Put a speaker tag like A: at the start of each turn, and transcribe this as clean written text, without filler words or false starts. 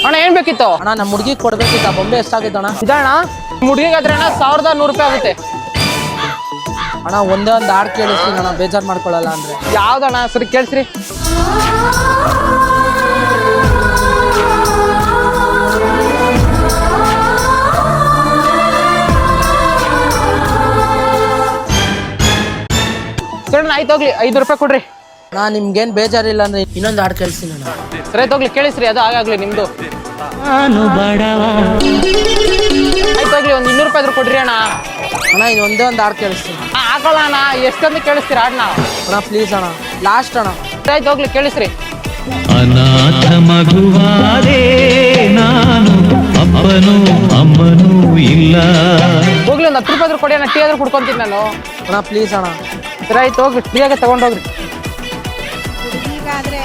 A: ಅಣ್ಣ ಏನ್ ಬೇಕಿತ್ತು?
B: ಅಣ್ಣ ನಮ್ಮ ಹುಡುಗಿಗೆ ಕೊಡ್ಬೇಕಿತ್ತ ಬೊಂಬೆ ಎಷ್ಟಾಗುತ್ತೆ ಅಣ್ಣ?
A: ಇದಣ್ಣ ಹುಡುಗಿಗಾದ್ರೆ ಅಣ್ಣ 1100 ಆಗುತ್ತೆ
B: ಅಣ್ಣ ಒಂದೇ ಒಂದು ಹಾಡು ಕೇಳಿಸ್ತೀನಿ ಅಣ್ಣ, ಬೇಜಾರು ಮಾಡ್ಕೊಳ್ಳಲ್ಲ ಅಂದ್ರೆ.
A: ಯಾವ್ದಣ್ಣ? ಸರಿ ಕೇಳಿಸ್ರಿ. ಸರಿ ಆಯ್ತು ಹೋಗ್ಲಿ, 5 ರೂಪಾಯಿ ಕೊಡ್ರಿ.
B: ಅಣ್ಣ ನಿಮ್ಗೇನು ಬೇಜಾರಿಲ್ಲ ಅಂದ್ರೆ ಇನ್ನೊಂದು ಹಾಡು ಕೇಳಿಸ್ತೀನಿ ಅಣ್ಣ.
A: ಸರಿ ಆಯ್ತು ಹೋಗ್ಲಿ, ಕೇಳಿಸ್ರಿ, ಅದು ಆಗಾಗ್ಲಿ ನಿಮ್ದು. ಆಯ್ತು ಹೋಗ್ಲಿ, ಒಂದು 200 ರೂಪಾಯಿ ಆದ್ರೂ ಕೊಡ್ರಿ ಅಣ್ಣ.
B: ಅಣ್ಣ ಇದು ಒಂದೇ ಒಂದು ಹಾಡು ಕೇಳಿಸ್ತೀನಿ.
A: ಹಾಕೋಣ ಅಣ್ಣ, ಎಷ್ಟೊಂದು ಕೇಳಿಸ್ತೀರ ಹಾಡ್ನ?
B: ಅಣ್ಣ ಪ್ಲೀಸ್ ಅಣ್ಣ, ಲಾಸ್ಟ್ ಅಣ್ಣ.
A: ಸರಿ ಆಯ್ತು ಹೋಗ್ಲಿ, ಕೇಳಿಸ್ರಿ.
C: ಅನಾಥ ಮಗುವಾದೆ ನಾನು, ಅಪ್ಪನೂ ಅಮ್ಮನೂ ಇಲ್ಲ.
A: ಹೋಗ್ಲಿ, ಒಂದು 10 ರೂಪಾಯಿ ಆದ್ರೂ ಕೊಡಿ ಅಣ್ಣ, ಟೀ ಆದ್ರೂ ಕುಡ್ಕೊಂತೀನಿ ನಾನು.
B: ಅಣ್ಣ ಪ್ಲೀಸ್ ಅಣ್ಣ.
A: ಸರಿ ಆಯ್ತು ಹೋಗ್ರಿ, ಫ್ರೀಯಾಗೆ ತಗೊಂಡೋಗ್ರಿ.
D: ಹೀಗಾದ್ರೆ